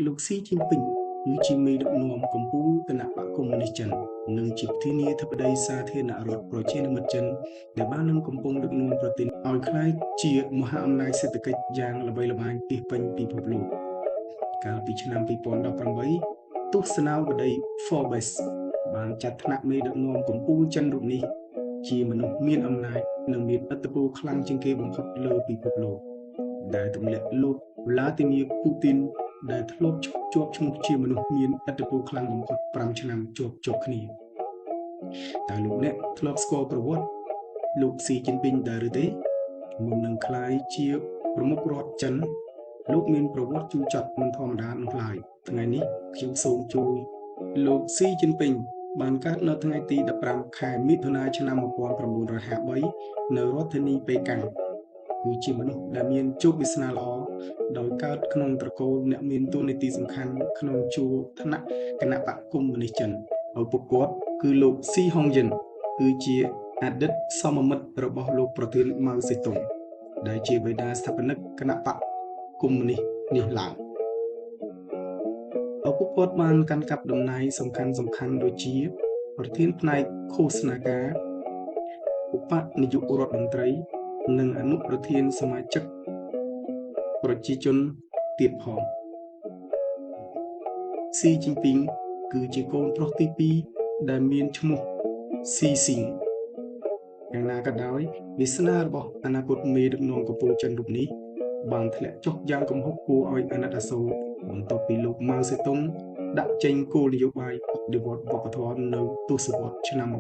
លោកស៊ីជីនពីងគឺជាមេដឹកនាំកម្ពុជាគណៈបកកុម្មុយនីសចិននិងជាប្រធានាធិបតីសាធារណរដ្ឋប្រជាណាមិត្តចិនដែលបាននឹងកំពុងដឹកនាំប្រទេសឲ្យក្លាយជាមហាអំណាចសេដ្ឋកិច្ចយ៉ាងល្បីល្បាញពាសពេញពិភពលោកកាលពីឆ្នាំ2018ទស្សនាវដ្តី Forbes បានចាត់ថ្នាក់មេដឹកនាំកម្ពុជាចិនរូបនេះជាមនុស្សមានអំណាចនិងមានឥទ្ធិពលខ្លាំងជាងគេបំផុតលើពិភពលោកដែលទម្លាក់លោក Vladimir Putin ដែលធ្លាប់ជាប់ឈ្មោះជាមនុស្សមានឥទ្ធិពលខ្លាំងបំផុត5ឆ្នាំជាប់គ្នាតើលោកអ្នកធ្លាប់ស្គាល់ប្រវត្តិលោកស៊ីជីនពីងដែរឬទេមុននឹងក្លាយជាប្រមុខរដ្ឋចិនលោកមានប្រវត្តិជូរចត់មិនធម្មតានោះឡើយថ្ងៃនេះខ្ញុំសូមជួយលោកស៊ីជីនពីងបានកើតនៅថ្ងៃទី15ខែមិថុនាឆ្នាំ1953នៅរដ្ឋធានីប៉េកាំងគឺជាមនុស្សដែលមានជោគវាសនាល្អដោយកើតក្នុងត្រកូលអ្នកមានតួនាទីសំខាន់ក្នុងជួរឋានៈគណៈបកកុម្មុយនីសចិនឪពុកគាត់គឺលោកស៊ីហុងយិនគឺជាអតីតសមមិត្តរបស់លោកប្រធានម៉ៅសេតុងដែលជាបិតាស្ថាបនិកគណៈបកកុម្មុយនីសនេះឡើងឪពុកគាត់បានកាន់កាប់តំណែងសំខាន់ដូចជាប្រធានផ្នែកឃោសនាការឧបនាយករដ្ឋមន្ត្រីនិងអនុប្រធានសមាជិកប្រជាជនទៀតផងស៊ីជីនពីងគឺជាកូនប្រុសទី2ដែលមានឈ្មោះស៊ីស៊ីងយ៉ាងណាក៏ដោយវាសនារបស់អនាគតមេដឹកនាំកម្ពុជាចិនរូបនេះបានធ្លាក់ចុះយ៉ាងគំហុកគួរឲ្យអាណិតអាសូរបន្ទាប់ពីលោកម៉ៅសេតុងដាក់ចេញគោលនយោបាយបដិវត្តវប្បធម៌នៅទសវត្សរ៍ឆ្នាំ1960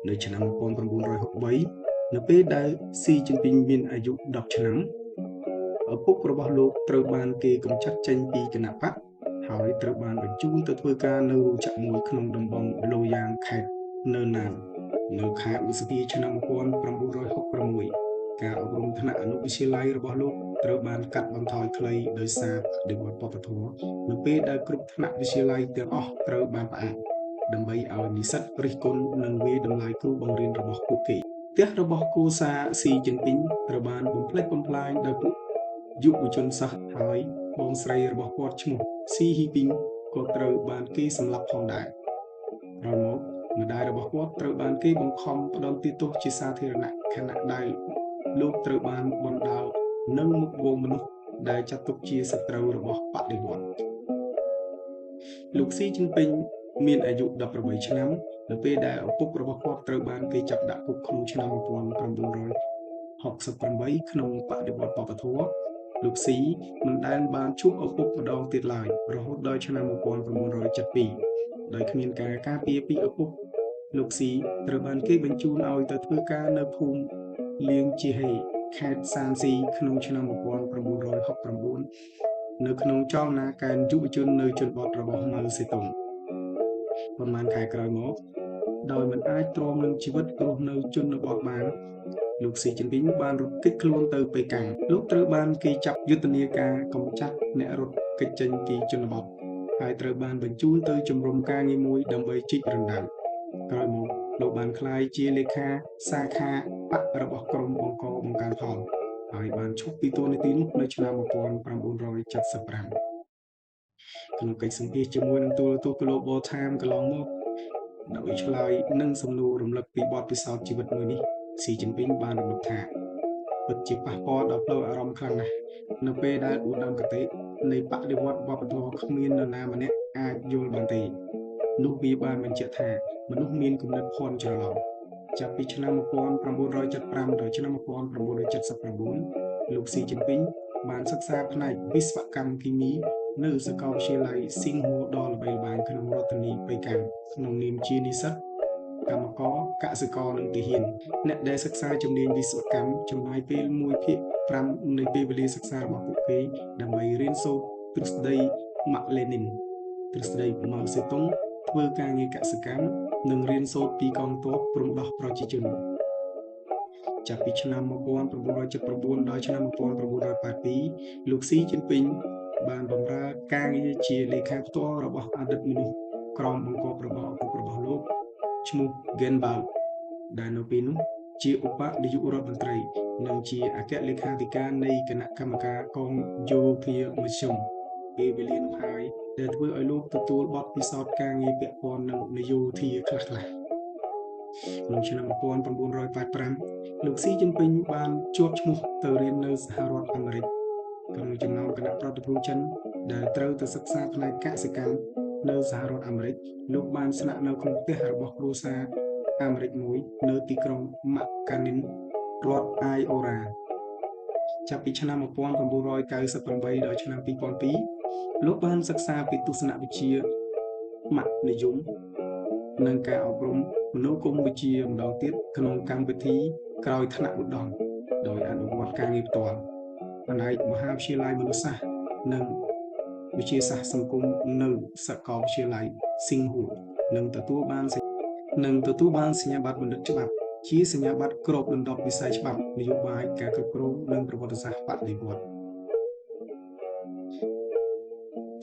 នៅឆ្នាំ1963នៅពេលដែលស៊ីជីនពីងមានអាយុ10ឆ្នាំឪពុករបស់លោកត្រូវបានគេកម្ចាត់ចេញពីគណៈបកហើយត្រូវបានបញ្ជូនទៅធ្វើការនៅរោងចក្រមួយក្នុងតំបន់ឡូយ៉ាងខេត្តនៅណាននៅខែឧសភាឆ្នាំ1966ការអប់រំថ្នាក់អនុវិទ្យាល័យរបស់លោកត្រូវបានកាត់បន្ថយខ្លីដោយសារបដិវត្តវប្បធម៌នៅពេលដែលគ្រប់ថ្នាក់វិទ្យាល័យទាំងអស់ត្រូវបានផ្អាកដើម្បីឲ្យនិស្សិតរិះគន់និងវាយតម្លៃគ្រូបង្រៀនរបស់ពួកគេផ្ទះរបស់គ្រួសារស៊ីជីនពីងត្រូវបានបំផ្លិចបំផ្លាញដោយពួកយុវជនសិស្សហើយបងស្រីរបស់គាត់ឈ្មោះស៊ីហ៊ីពីងក៏ត្រូវបានគេសម្លាប់ផងដែរក្រោយមកម្ដាយរបស់គាត់ត្រូវបានគេបង្ខំផ្ដន្ទាទោសជាសាធារណៈខណៈដែលលោកត្រូវបានបណ្តោយនៅមុខវងមនុស្សដែលចាត់ទុកជាសត្រូវរបស់បដិវត្តន៍លោកស៊ីជីនពីងមានអាយុ18ឆ្នាំនៅពេលដែលឪពុករបស់គាត់ត្រូវបានគេចាប់ដាក់គុកក្នុងឆ្នាំ1968ក្នុងបដិវត្តវប្បធម៌លោកស៊ីមិនដែលបានជួបឪពុកម្ដងទៀតឡើយរហូតដល់ឆ្នាំ1972ដោយគ្មានការការពារពីឪពុកលោកស៊ីត្រូវបានគេបញ្ជូនឲ្យទៅធ្វើការនៅភូមិលៀងជាហេខេត្តសានស៊ីក្នុងឆ្នាំ1969នៅក្នុងចលនាការយុវជននៅជនបទរបស់ម៉ៅសេតុងប៉ុន្មានខែក្រោយមកដោយមិនអាចទ្រាំនឹងជីវិតរស់នៅជនបទបានលោកស៊ីជីនពីងបានរត់គេចខ្លួនទៅប៉េកាំងលោកត្រូវបានគេចាប់យុទ្ធនាការកម្ចាត់អ្នករត់គេចចេញពីជនបទហើយត្រូវបានបញ្ជូនទៅជំរំការងារមួយដើម្បីជីករណ្ដៅក្រោយមកលោកបានក្លាយជាលេខាសាខាបករបស់ក្រុមបង្កបង្កើនផលហើយបានឈប់ពីតួនាទីនោះនៅឆ្នាំ1975ក្នុងកិច្ចសម្ភាសជាមួយនឹងទូរទស្សន៍ Global Time កន្លងមកដោយឆ្លើយនឹងសំណួររំលឹកពីបទពិសោធន៍ជីវិតមួយនេះស៊ីជីនពីងបានរំលឹកថាពិតជាប៉ះពាល់ដល់ផ្លូវអារម្មណ៍ខ្លាំងណាស់នៅពេលដែលឧត្តមគតិនៃបដិវត្តវប្បធម៌គ្មាននរណាម្នាក់អាចយល់បានទេនោះវាបានបញ្ជាក់ថាមនុស្សមានគំនិតភ័ន្តច្រឡំចាប់ពីឆ្នាំ1975ដល់ឆ្នាំ1979លោកស៊ីជីនពីងបានសិក្សាផ្នែកវិស្វកម្មគីមីនៅសាកលវិទ្យាល័យស៊ីងហួរដ៏ល្បីល្បាញក្នុងរដ្ឋធានីប៉េកាំងក្នុងនាមជានិស្សិតកម្មករកសិករនិងទាហានអ្នកដែលសិក្សាជំនាញវិស្វកម្មចំណាយពេល1/5នៃពេលវេលាសិក្សារបស់ពួកគេដើម្បីរៀនសូត្រទ្រឹស្ដីម៉ាក់លេនីនទ្រឹស្ដីម៉ៅសេតុងធ្វើការងារកសិកម្មនិងរៀនសូត្រពីកងទ័ពព្រំដោះប្រជាជនចាប់ពីឆ្នាំ1979ដល់ឆ្នាំ1982លោកស៊ីជីនពីងបានបម្រើការងារជាលេខាផ្ទាល់របស់អតីតមនុស្សក្រមបង្គាប់របស់ឪពុករបស់លោកឈ្មោះ Genbao ដែលនៅពេលនោះ ជាឧបនាយករដ្ឋមន្ត្រីនិងជាអគ្គលេខាធិការនៃគណៈកម្មការកងយោធាមធ្យមពេលវេលានោះហើយដែលធ្វើឲ្យលោកទទួលបទពិសោធន៍ការងារពាក់ព័ន្ធនឹងនយោធាខ្លះៗក្នុងឆ្នាំ1985លោកស៊ីជីនពីងបានជាប់ឈ្មោះទៅរៀននៅសហរដ្ឋអាមេរិកក្នុងចំណោមគណៈប្រតិភូចិនដែលត្រូវទៅសិក្សាផ្នែកកសិកម្មនៅសហរដ្ឋអាមេរិកលោកបានស្នាក់នៅក្នុងផ្ទះរបស់គ្រួសារអាមេរិកមួយនៅទីក្រុង McKinney រដ្ឋ Iowa ចាប់ពីឆ្នាំ1998ដល់ឆ្នាំ2002លោកបានសិក្សាពីទស្សនវិជ្ជាម៉ាក់និយមនិងការអប់រំមនោគមវិជ្ជាម្ដងទៀតក្នុងកម្មវិធីក្រោយថ្នាក់ឧត្តមដោយអនុវត្តការងារផ្ទាល់ផ្នែកមហាវិទ្យាល័យមនុស្សសាស្ត្រនិងវិទ្យាសាស្ត្រសង្គមនៅសាកលវិទ្យាល័យស៊ីងហួរនិងទទួលបានសញ្ញាបត្របណ្ឌិតច្បាប់ជាសញ្ញាបត្រគ្របដណ្ដប់វិស័យច្បាប់នយោបាយការគ្រប់គ្រងនិងប្រវត្តិសាស្ត្របដិវត្តន៍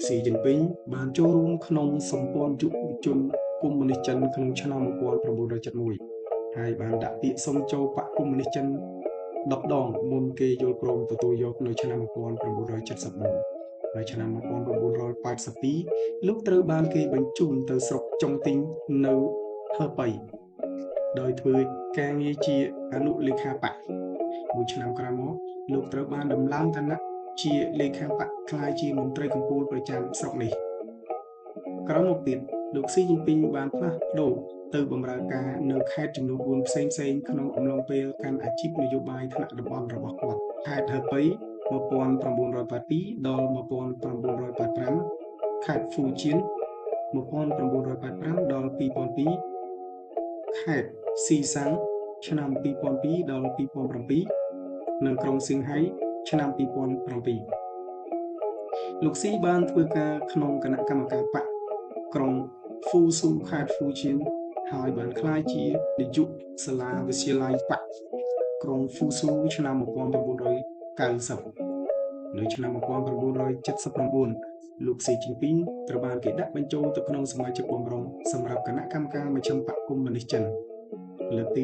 ស៊ីជីនពីងបានចូលរួមក្នុងសម្ព័ន្ធយុវជនកុម្មុយនីសចិនក្នុងឆ្នាំ1971ហើយបានដាក់ពាក្យសុំចូលបកកុម្មុយនីសចិន10ដងមុនគេយល់ព្រមទទួលយកនៅឆ្នាំ1974នៅឆ្នាំ1982លោកត្រូវបានគេបញ្ជូនទៅស្រុកចុងទីងនៅហឺប៉ៃដោយធ្វើការងារជាអនុលេខាបកមួយឆ្នាំក្រោយមកលោកត្រូវបានដំឡើងឋានៈជាលេខាបកក្លាយជាមន្ត្រីកំពូលប្រចាំស្រុកនេះក្រោយមកទៀតលោកស៊ីជីនពីងបានផ្លាស់ប្ដូរទៅបម្រើការនៅខេត្តចំនួន4ផ្សេងៗក្នុងអំឡុងពេលកាន់អាជីពនយោបាយថ្នាក់តំបន់របស់គាត់ខេត្តហឺប៉ៃ1982ដល់1985ខេត្តហ្វូជៀន1985ដល់2002ខេត្តស៊ីសាំងឆ្នាំ2002ដល់2007និងក្រុងសៀងហៃឆ្នាំ2007លោកស៊ីបានធ្វើការក្នុងគណៈកម្មការបកក្រុងហ្វូស៊ូខេត្តហ្វូជៀនហើយបានក្លាយជានាយកសាលាវិទ្យាល័យបកក្រុងហ្វូស៊ូឆ្នាំ1990នៅឆ្នាំ1979លោកស៊ីជីនពីងត្រូវបានគេដាក់បញ្ចូលទៅក្នុងសមាជិកបម្រុងសម្រាប់គណៈកម្មការមជ្ឈិមបក្សកុម្មុយនីសចិនលើកទី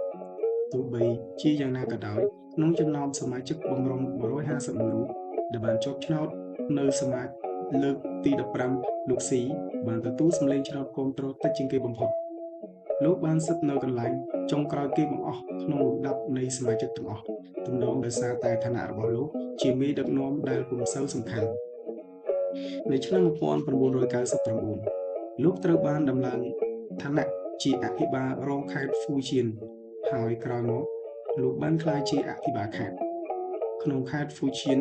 15ទោះបីជាយ៉ាងណាក៏ដោយក្នុងចំណោមសមាជិកបម្រុង150រូបដែលបានជាប់ឆ្នោតនៅសមាជិកលើកទី15លោកស៊ីបានទទួលសម្លេងឆ្នោតគាំទ្រតិចជាងគេបំផុតលោកបានស្ថិតនៅកន្លែងចុងក្រោយគេបង្អស់ក្នុងលំដាប់នៃសមាជិកទាំងអស់ទំនងដោយសារតែឋានៈរបស់លោកជាមេដឹកនាំដែលពុំសូវសំខាន់នៅឆ្នាំ1999លោកត្រូវបានដំឡើងឋានៈជាអភិបាលរងខេត្តហ្វូជៀនហើយក្រោយមកលោកបានក្លាយជាអភិបាលខេត្តក្នុងខេត្តហ្វូជៀន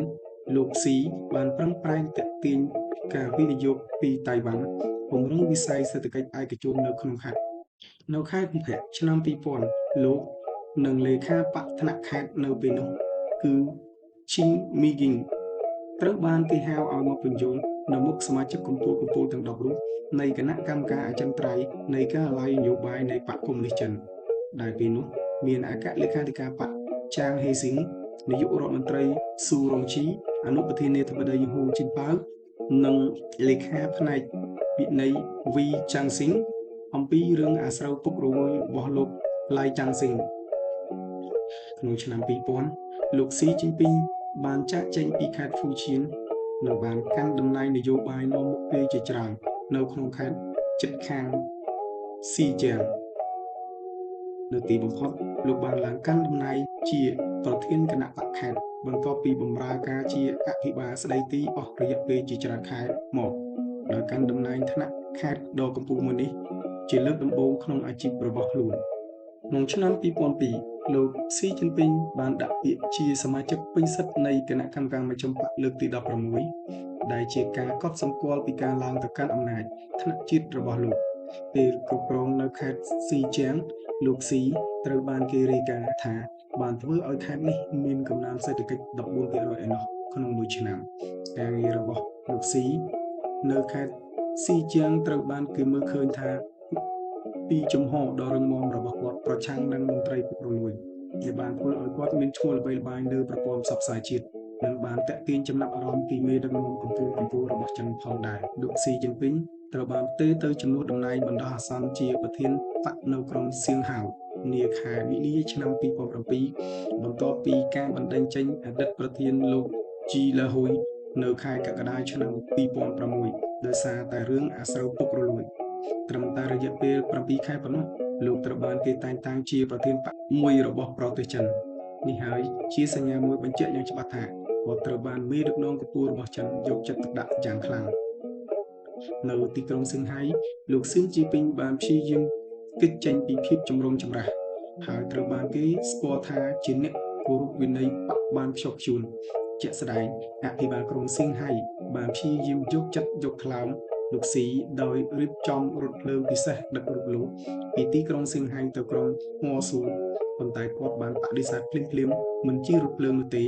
លោកស៊ីបានប្រឹងប្រែងទាក់ទាញការវិនិយោគពីតៃវ៉ាន់ពង្រឹងវិស័យសេដ្ឋកិច្ចឯកជននៅក្នុងខេត្តនៅខែកុម្ភៈឆ្នាំ2000លោកនិងលេខាបកថ្នាក់ខេត្តនៅពេលនោះគឺឈីងមីហ្គីងត្រូវបានគេហៅឲ្យមកបញ្ចូលនៅមុខសមាជិកកំពូលទាំង10រូបនៃគណៈកម្មការអចិន្ត្រៃយ៍នៃការិយាល័យនយោបាយនៃបកកុម្មុយនីសចិនដែលពេលនោះមានអគ្គលេខាធិការបកចាងហេស៊ីងនាយករដ្ឋមន្ត្រីស៊ូរងជីអនុប្រធានាធិបតីហ៊ូជីនប៉ៅនិងលេខាផ្នែកវិន័យវីចាងស៊ីងអំពីរឿងអាស្រូវពុករលួយរបស់លោកឡៃចាងស៊ីងក្នុងឆ្នាំ2000លោកស៊ីជីនពីងបានចាកចេញពីខេត្តហ្វូជៀននិងបានកាន់តំណែងនយោបាយនាំមុខគេជាច្រើននៅក្នុងខេត្តជិតខាងស៊ីជាងនៅទីបំផុតលោកបានឡើងកាន់តំណែងជាប្រធានគណៈបកខេត្តបន្ទាប់ពីបម្រើការជាអភិបាលស្ដីទីអស់រយៈពេលជាច្រើនខែមកដោយកាន់តំណែងថ្នាក់ខេត្តដ៏កំពូលមួយនេះជាលើកដំបូងក្នុងអាជីពរបស់ខ្លួនក្នុងឆ្នាំ2002លោកស៊ីជីនពីងបានដាក់ពាក្យជាសមាជិកពេញសិទ្ធិនៃគណៈកម្មការមជ្ឈិមបក្សលើកទី16ដែលជាការកត់សម្គាល់ពីការឡើងទៅកាន់អំណាចថ្នាក់ជាតិរបស់លោកពេលគ្រប់គ្រងនៅខេត្តស៊ីជាងលោកស៊ីត្រូវបានគេរាយការណ៍ថាបានធ្វើឲ្យខេត្តនេះមានកំណើនសេដ្ឋកិច្ច 14% ឯណោះក្នុងមួយឆ្នាំការងាររបស់លោកស៊ីនៅខេត្តស៊ីជាងត្រូវបានគេមើលឃើញថាពីជំហរដ៏រឹងមាំរបស់គាត់ប្រឆាំងនឹងមន្ត្រីពុករលួយដែលបានធ្វើឲ្យគាត់មានឈ្មោះល្បីល្បាញលើប្រព័ន្ធផ្សព្វផ្សាយជាតិនិងបានទាក់ទាញចំណាប់អារម្មណ៍ពីមេដឹកនាំកំពូលរបស់ចិនផងដែរលោកស៊ីជីនពីងត្រូវបានផ្ទេរទៅជំនួសតំណែងបណ្ដោះអាសន្នជាប្រធានបកនៅក្រុងសៀងហៅ នាខែមីនាឆ្នាំ2007បន្ទាប់ពីការបណ្តេញចេញអតីតប្រធានលោកជីឡាហ៊ុយនៅខែកក្កដាឆ្នាំ2006ដោយសារតែរឿងអាស្រូវពុករលួយត្រឹមតែរយៈពេល7ខែប៉ុណ្ណោះលោកត្រូវបានគេតែងតាំងជាប្រធានបកមួយរបស់ប្រទេសចិននេះហើយជាសញ្ញាមួយបញ្ជាក់យ៉ាងច្បាស់ថាគាត់ត្រូវបានមេដឹកនាំកម្ពុជារបស់ចិនយកចិត្តទុកដាក់យ៉ាងខ្លាំងនៅទីក្រុងស៊ឹងហៃលោកស៊ិនជីពីងបានព្យាយាមគេចចេញពីភាពចម្រូងចម្រាសហើយត្រូវបានគេស្គាល់ថាជាអ្នកគោរពវិន័យបកបានខ្ជាប់ខ្ជួនជាក់ស្ដែងអភិបាលក្រុងស៊ឹងហៃបានព្យាយាមយកចិត្តយកថ្លើមលោកស៊ីដោយរៀបចំរថភ្លើងពិសេសដឹករូបលោកពីទីក្រុងស៊ឹងហៃទៅក្រុងហួស៊ូប៉ុន្តែគាត់បានបដិសេធភ្លាមៗមិនជិះរថភ្លើងនោះទេ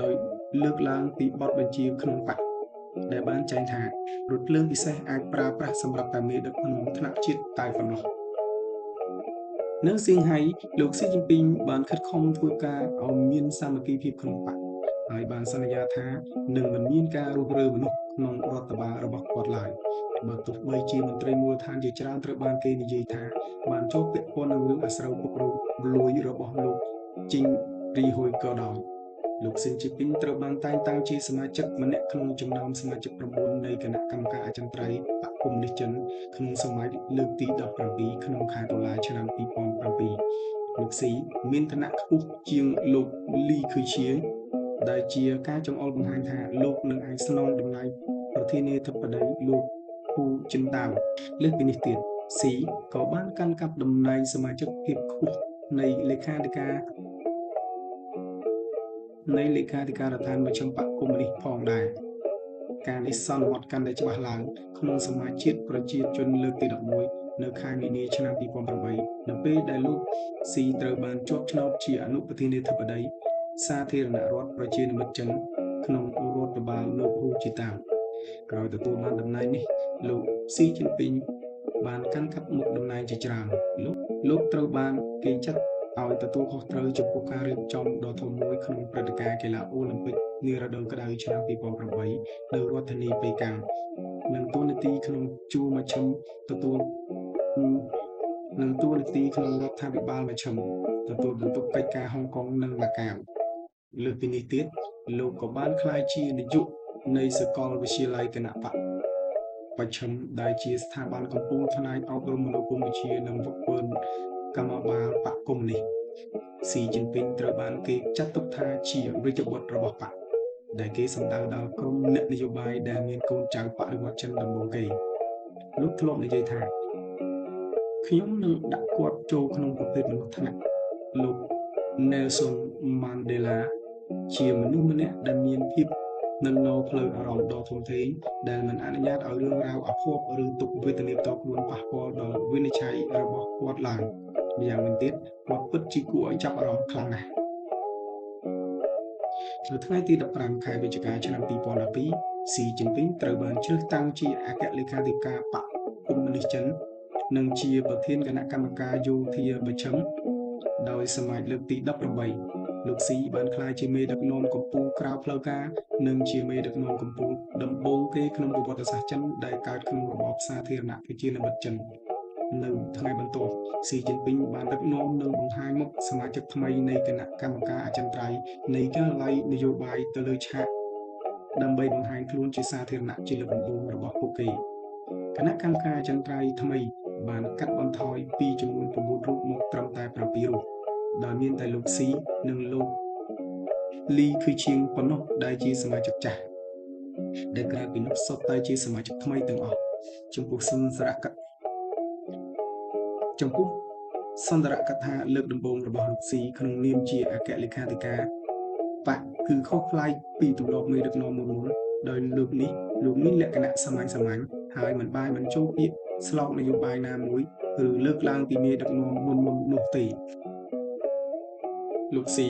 ដោយលើកឡើងពីបទបញ្ជាក្នុងបកដែលបានចែងថារថភ្លើងពិសេសអាចប្រើប្រាស់សម្រាប់តែមេដឹកនាំថ្នាក់ជាតិតែប៉ុណ្ណោះនៅសៀងហៃលោកស៊ីជីនពីងបានខិតខំធ្វើការឲ្យមានសាមគ្គីភាពក្នុងបកហើយបានសន្យាថានឹងមិនមានការរុះរើមនុស្សក្នុងរដ្ឋបាលរបស់គាត់ឡើយបើទោះបីជាមន្ត្រីមូលដ្ឋានជាច្រើនត្រូវបានគេនិយាយថាបានចូលពាក់ព័ន្ធនឹងរឿងអាស្រូវពុករលួយរបស់លោកជីងរីហ៊ុយក៏ដោយលោកស៊ិនជីពីងត្រូវបានតែងតាំងជាសមាជិកម្នាក់ក្នុងចំណោមសមាជិក9នៃគណៈកម្មការអចិន្ត្រៃយ៍បកកុម្មុយនីសចិនក្នុងសម័យលើកទី17ក្នុងខែតុលាឆ្នាំ2007លោកស៊ីមានឋានៈខ្ពស់ជាងលោកលីខឺឈៀងដែលជាការចង្អុលបង្ហាញថាលោកនឹងអាចស្នងតំណែងប្រធានាធិបតីលោកហ៊ូជីនតាវលើសពីនេះទៀតស៊ីក៏បានកាន់កាប់តំណែងសមាជិកភាពខ្ពស់នៃលេខាធិការរដ្ឋានមជ្ឈិមបកកុម្មុយនីសផងដែរការនេះសន្មតកាន់តែច្បាស់ឡើងក្នុងសមាជជាតិប្រជាជនលើកទី11នៅខែមីនាឆ្នាំ2008នៅពេលដែលលោកស៊ីត្រូវបានជាប់ឆ្នោតជាអនុប្រធានាធិបតីសាធារណរដ្ឋប្រជាមានិតចិនក្នុងរដ្ឋបាលលោកហ៊ូជីតាវក្រោយទទួលបានតំណែងនេះលោកស៊ីជីនពីងបានកាន់កាប់មុខតំណែងជាច្រើនលោកត្រូវបានគេចាត់ឲ្យទទួលខុសត្រូវចំពោះការរៀបចំដ៏ធំមួយក្នុងព្រឹត្តិការណ៍កីឡាអូឡ িম্প ិកនារដូវក្តៅឆ្នាំ2008នៅរដ្ឋធានីប៉េកាំងនិងតួនាទីក្នុងជួរមជ្ឈិមទទួលនឹងតួនាទីក្នុងរដ្ឋាភិបាលមជ្ឈិមទទួលបន្ទុកកិច្ចការហុងកុងនិងម៉ាកាវលើសពីនេះទៀតលោកក៏បានក្លាយជានាយកនៃសាកលវិទ្យាល័យគណៈបកបច្ឆិមដែលជាស្ថាប័នកំពូលផ្នែកអប់រំមនោគមវិជ្ជានិងវឹកវើកម្មបាលបកកុម្មុយនីសស៊ីជីនពីងត្រូវបានគេចាត់ទុកថាជារាជបុត្ររបស់បកដែលគេសម្ដៅដល់ក្រុមអ្នកនយោបាយដែលមានកូនចៅបដិវត្តចិនដំបូងគេលោកធ្លាប់និយាយថាខ្ញុំនឹងដាក់គាត់ចូលក្នុងប្រភេទមនុស្សថ្នាក់លោក Nelson Mandela ជាមនុស្សម្នាក់ដែលមានភាពនឹងនៅផ្លូវអារម្មណ៍ដ៏ធំធេងដែលមិនអនុញ្ញាតឲ្យរឿងរ៉ាវអភ័ព្វឬទុក្ខវេទនាផ្ទាល់ខ្លួនប៉ះពាល់ដល់វិនិច្ឆ័យរបស់គាត់ឡើយម្យ៉ាងវិញទៀតគាត់ពិតជាគួរឲ្យចាប់អារម្មណ៍ខ្លាំងណាស់នៅថ្ងៃទី15ខែវិច្ឆិកាឆ្នាំ2012ស៊ីជីនពីងត្រូវបានជ្រើសតាំងជាអគ្គលេខាធិការបកកុម្មុយនីសចិននិងជាប្រធានគណៈកម្មការយោធាមជ្ឈិមដោយសម័យលើកទី18លោកស៊ីបានក្លាយជាមេដឹកនាំកម្ពុជាក្រៅផ្លូវការនិងជាមេដឹកនាំកម្ពុជាដំបូងគេក្នុងប្រវត្តិសាស្ត្រចិនដែលកើតក្នុងរបបសាធារណប្រជានិមិត្តចិននៅថ្ងៃបន្ទាប់ស៊ីជីនពីងបានដឹកនាំនិងបង្ហាញមុខសមាជិកថ្មីនៃគណៈកម្មការអចិន្ត្រៃយ៍នៃការិយាល័យនយោបាយទៅលើឆាកដើម្បីបង្ហាញខ្លួនជាសាធារណៈជាលើកដំបូងរបស់ពួកគេគណៈកម្មការអចិន្ត្រៃយ៍ថ្មីបានកាត់បន្ថយពីចំនួន9រូបមកត្រឹមតែ7រូបដោយមានតែលោកស៊ីនិងលោកលីខឺឈៀងប៉ុណ្ណោះដែលជាសមាជិកចាស់ដែលក្រៅពីនោះសុទ្ធតែជាសមាជិកថ្មីទាំងអស់ចំពោះសន្ទរកថាលើកដំបូងរបស់លោកស៊ីក្នុងនាមជាអគ្គលេខាធិការបកគឺខុសប្លែកពីទម្លាប់មេដឹកនាំមុនដោយលោកមានលក្ខណៈសាមញ្ញហើយមិនបានបញ្ចូលពាក្យស្លោកនយោបាយណាមួយឬលើកឡើងពីមេដឹកនាំមុននោះទេលោកស៊ី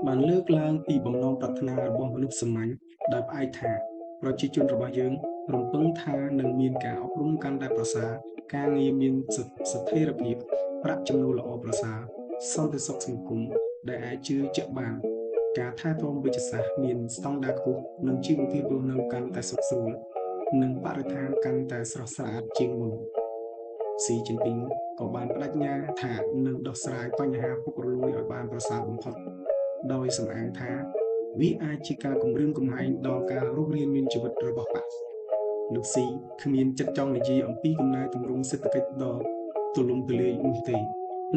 បានលើកឡើងពីបំណងប្រាថ្នារបស់មនុស្សសាមញ្ញដោយផ្អែកថាប្រជាជនរបស់យើងរំពឹងថានឹងមានការអប់រំកាន់តែប្រសើរការងារមានស្ថិរភាពប្រាក់ចំណូលល្អប្រសើរសន្តិសុខសង្គមដែលអាចជឿជាក់បានការថែទាំវិទ្យាសាស្ត្រមានស្តង់ដារខ្ពស់និងជីវភាពរស់នៅកាន់តែសុខស្រួលនិងបរិស្ថានកាន់តែស្រស់ស្អាតជាងមុន ស៊ីជីនពីងក៏បានបដិញ្ញាថានឹងដោះស្រាយបញ្ហាពុករលួយឲ្យបានប្រសើរបំផុតដោយសំអាងថាវាអាចជាការគំរាមកំហែងដល់ការរស់រានមានជីវិតរបស់បកលោកស៊ីគ្មានចិត្តចង់និយាយអំពីកំណែទម្រង់សេដ្ឋកិច្ចដ៏ទូលំទូលាយនោះទេ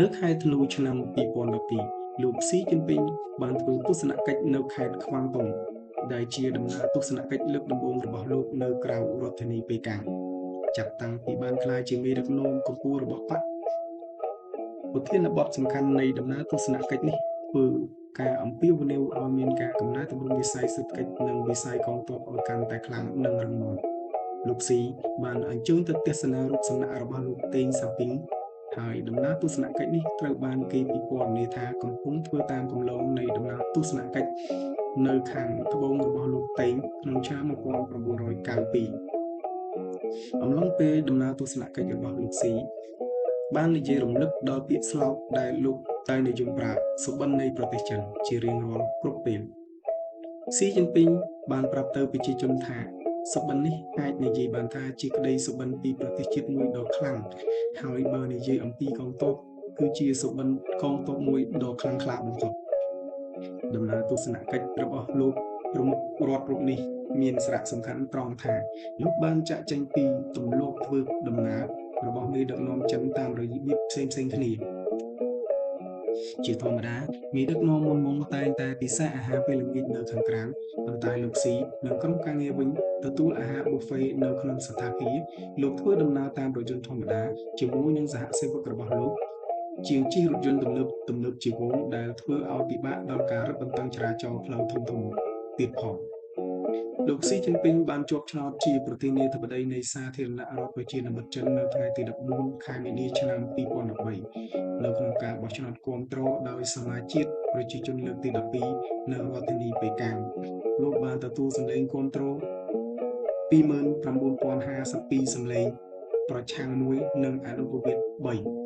នៅខែធ្នូឆ្នាំ2012លោកស៊ីជីនពីងបានធ្វើទស្សនកិច្ចនៅខេត្តខ្វាំងតុងដែលជាដំណើរទស្សនកិច្ចលើកដំបូងរបស់លោកនៅក្រៅរដ្ឋធានីប៉េកាំងចាប់តាំងពីបានក្លាយជាមេដឹកនាំកម្ពុជារបស់បកប្រធានបទសំខាន់នៃដំណើរទស្សនកិច្ចនេះគឺការអំពាវនាវឲ្យមានការកំណែទម្រង់វិស័យសេដ្ឋកិច្ចនិងវិស័យកងទ័ពឲ្យកាន់តែខ្លាំងនិងរឹងមាំលោកស៊ីបានអញ្ជើញទៅទស្សនារូបសំណាករបស់លោកតេងសាពីងហើយដំណើរទស្សនកិច្ចនេះត្រូវបានគេពិពណ៌នាថាកំពុងធ្វើតាមគន្លងនៃដំណើរទស្សនកិច្ចនៅខាងត្បូងរបស់លោកតេងក្នុងឆ្នាំ1992អំឡុងពេលដំណើរទស្សនកិច្ចរបស់លោកស៊ីបាននិយាយរំលឹកដល់ពាក្យស្លោកដែលលោកតែនិយមប្រើសុបិននៃប្រទេសចិនជារៀងរាល់គ្រប់ពេលស៊ីជីនពីងបានប្រាប់ទៅប្រជាជនថាសុបិននេះអាចនិយាយបានថាជាក្តីសុបិនពីប្រទេសជាតិមួយដ៏ខ្លាំងហើយបើនិយាយអំពីកងទ័ពគឺជាសុបិនកងទ័ពមួយដ៏ខ្លាំងក្លាបំផុតដំណើរទស្សនកិច្ចរបស់លោកប្រមុខរដ្ឋរូបនេះមានសារៈសំខាន់ត្រង់ថាលោកបានចាក់ចែងពីទម្លាប់ធ្វើដំណើររបស់មេដឹកនាំចិនតាមរបៀបផ្សេងៗគ្នាជាធម្មតាមេដឹកនាំមុនតែងតែពិសាអាហារពេលល្ងាចនៅខាងក្រៅប៉ុន្តែលោកស៊ីនិងក្រុមការងារវិញទទួលអាហារ buffet នៅក្នុងសណ្ឋាគារលោកធ្វើដំណើរតាមរថយន្តធម្មតាជាមួយនឹងសហសេវករបស់លោកជាងជិះរថយន្តទំនើបជាវងដែលធ្វើឲ្យពិបាកដល់ការរឹតបន្តឹងចរាចរណ៍ផ្លូវធំទៀតផងលោកស៊ីជីនពីងបានជាប់ឆ្នោតជាប្រធានាធិបតីនៃសាធារណរដ្ឋប្រជាមានិតចិននៅថ្ងៃទី14ខែមីនាឆ្នាំ2013នៅក្នុងការបោះឆ្នោតគាំទ្រដោយសមាជប្រជាជនលើកទី12នៅរដ្ឋធានីប៉េកាំងលោកបានទទួលសម្លេងគាំទ្រ 29,052 សម្លេងប្រឆាំង1និងអនុប្រវេត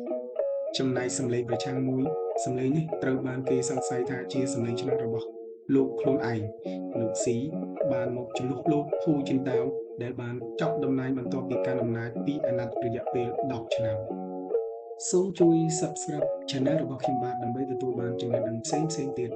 3ចំណែកសម្លេងប្រឆាំង1សម្លេងនេះត្រូវបានគេសង្ស័យថាជាសម្លេងឆ្នោតរបស់លោកខ្លួនឯងលោកស៊ីបានមកជំនួសលោកហ៊ូជីនតាវដែលបានចាប់តំណែងបន្ទាប់ពីការអំណាចពីអាណត្តិរយៈពេល10ឆ្នាំសូមជួយ Subscribe Channel របស់ខ្ញុំបាទដើម្បីទទួលបានចំណេះដឹងផ្សេងៗទៀត